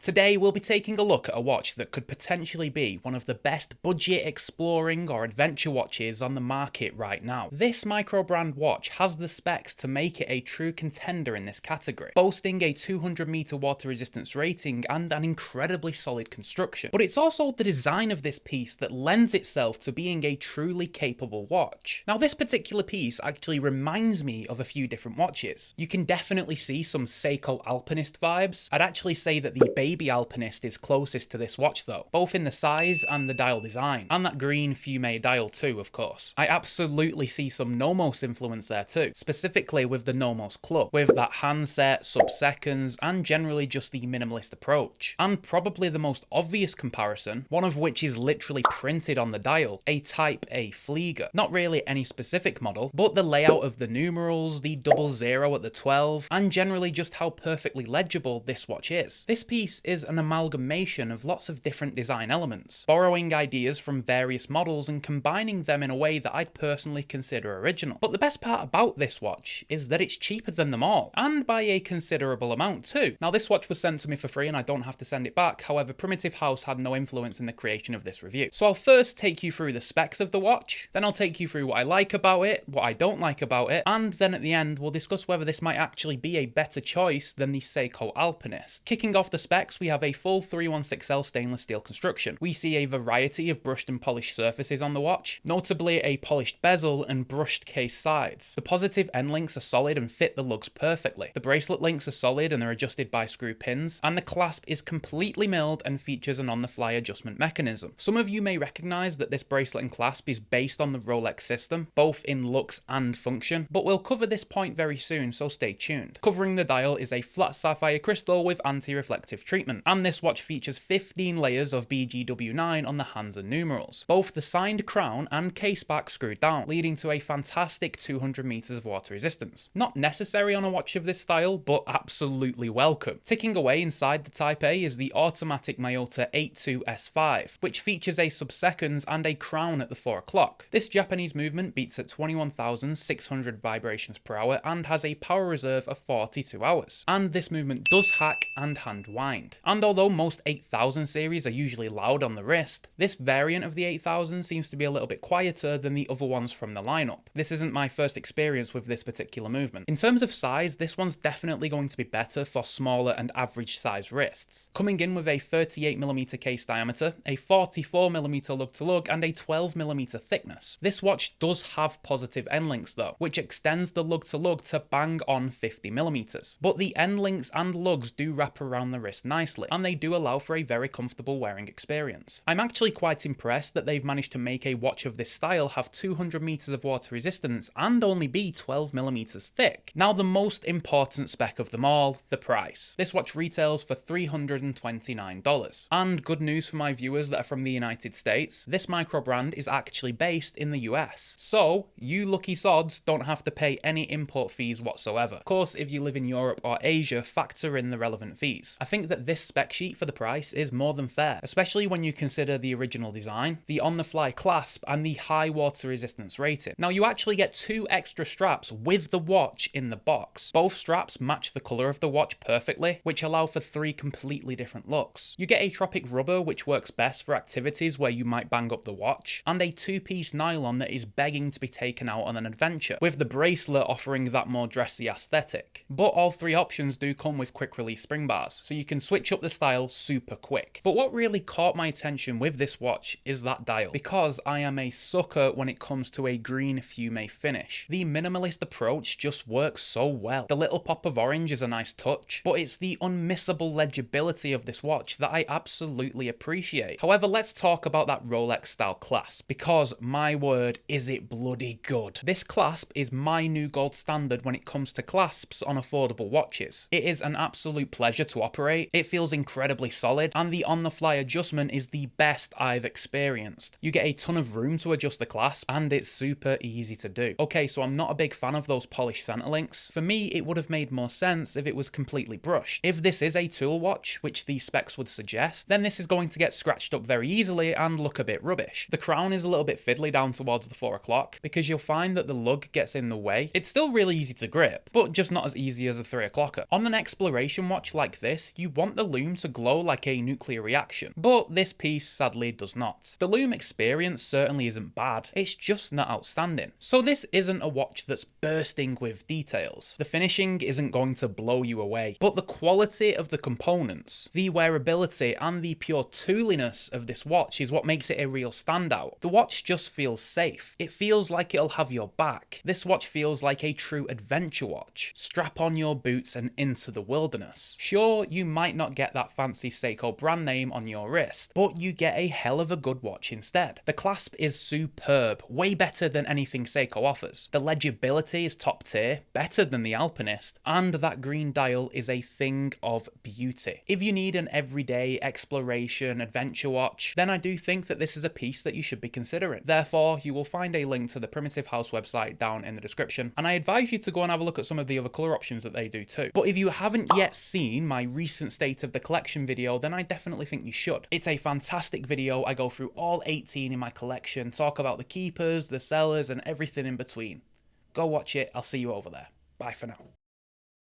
Today we'll be taking a look at a watch that could potentially be one of the best budget exploring or adventure watches on the market right now. This micro-brand watch has the specs to make it a true contender in this category, boasting a 200-meter water resistance rating and an incredibly solid construction. But it's also the design of this piece that lends itself to being a truly capable watch. Now this particular piece actually reminds me of a few different watches. You can definitely see some Seiko Alpinist vibes. I'd actually say that the Baby Alpinist is closest to this watch though, both in the size and the dial design, and that green fume dial too, of course. I absolutely see some Nomos influence there too, specifically with the Nomos club, with that handset, sub-seconds, and generally just the minimalist approach. And probably the most obvious comparison, one of which is literally printed on the dial, a Type A Flieger. Not really any specific model, but the layout of the numerals, the 00 at the 12, and generally just how perfectly legible this watch is. This piece is an amalgamation of lots of different design elements, borrowing ideas from various models and combining them in a way that I'd personally consider original. But the best part about this watch is that it's cheaper than them all, and by a considerable amount too. Now this watch was sent to me for free and I don't have to send it back, however Primitive Haus had no influence in the creation of this review. So I'll first take you through the specs of the watch, then I'll take you through what I like about it, what I don't like about it, and then at the end we'll discuss whether this might actually be a better choice than the Seiko Alpinist. Kicking off the specs, we have a full 316L stainless steel construction. We see a variety of brushed and polished surfaces on the watch, notably a polished bezel and brushed case sides. The positive end links are solid and fit the lugs perfectly. The bracelet links are solid and they're adjusted by screw pins, and the clasp is completely milled and features an on-the-fly adjustment mechanism. Some of you may recognize that this bracelet and clasp is based on the Rolex system, both in looks and function, but we'll cover this point very soon, so stay tuned. Covering the dial is a flat sapphire crystal with anti-reflective treatment, and this watch features 15 layers of BGW9 on the hands and numerals. Both the signed crown and case back screwed down, leading to a fantastic 200 meters of water resistance. Not necessary on a watch of this style, but absolutely welcome. Ticking away inside the Type A is the automatic Miyota 82S5, which features a sub-seconds and a crown at the 4 o'clock. This Japanese movement beats at 21,600 vibrations per hour and has a power reserve of 42 hours. And this movement does hack and hand wind. And although most 8000 series are usually loud on the wrist, this variant of the 8000 seems to be a little bit quieter than the other ones from the lineup. This isn't my first experience with this particular movement. In terms of size, this one's definitely going to be better for smaller and average size wrists. Coming in with a 38mm case diameter, a 44mm lug to lug, and a 12mm thickness. This watch does have positive end links though, which extends the lug to lug to bang on 50mm. But the end links and lugs do wrap around the wrist nicely, and they do allow for a very comfortable wearing experience. I'm actually quite impressed that they've managed to make a watch of this style have 200 meters of water resistance and only be 12mm thick. Now the most important spec of them all, the price. This watch retails for $329. And good news for my viewers that are from the United States, this micro brand is actually based in the US. So you lucky sods don't have to pay any import fees whatsoever. Of course, if you live in Europe or Asia, factor in the relevant fees. I think that this spec sheet for the price is more than fair, especially when you consider the original design, the on-the-fly clasp, and the high water resistance rating. Now you actually get 2 extra straps with the watch in the box. Both straps match the color of the watch perfectly, which allow for 3 completely different looks. You get a tropic rubber, which works best for activities where you might bang up the watch, and a 2-piece nylon that is begging to be taken out on an adventure, with the bracelet offering that more dressy aesthetic. But all 3 options do come with quick release spring bars, so you can switch up the style super quick. But what really caught my attention with this watch is that dial, because I am a sucker when it comes to a green fume finish. The minimalist approach just works so well. The little pop of orange is a nice touch, but it's the unmissable legibility of this watch that I absolutely appreciate. However, let's talk about that Rolex style clasp, because my word, is it bloody good. This clasp is my new gold standard when it comes to clasps on affordable watches. It is an absolute pleasure to operate, it feels incredibly solid, and the on-the-fly adjustment is the best I've experienced. You get a ton of room to adjust the clasp, and it's super easy to do. Okay, so I'm not a big fan of those polished center links. For me, it would have made more sense if it was completely brushed. If this is a tool watch, which the specs would suggest, then this is going to get scratched up very easily and look a bit rubbish. The crown is a little bit fiddly down towards the 4 o'clock, because you'll find that the lug gets in the way. It's still really easy to grip, but just not as easy as a 3 o'clocker. On an exploration watch like this, you want want the lume to glow like a nuclear reaction, but this piece sadly does not. The lume experience certainly isn't bad, it's just not outstanding. So this isn't a watch that's bursting with details. The finishing isn't going to blow you away, but the quality of the components, the wearability, and the pure tooliness of this watch is what makes it a real standout. The watch just feels safe. It feels like it'll have your back. This watch feels like a true adventure watch. Strap on your boots and into the wilderness. Sure, you might not get that fancy Seiko brand name on your wrist, but you get a hell of a good watch instead. The clasp is superb, way better than anything Seiko offers. The legibility is top tier, better than the Alpinist, and that green dial is a thing of beauty. If you need an everyday exploration adventure watch, then I do think that this is a piece that you should be considering. Therefore, you will find a link to the Primitive Haus website down in the description, and I advise you to go and have a look at some of the other colour options that they do too. But if you haven't yet seen my recent state of the collection video, then I definitely think you should. It's a fantastic video. I go through all 18 in my collection, talk about the keepers, the sellers, and everything in between. Go watch it. I'll see you over there. Bye for now.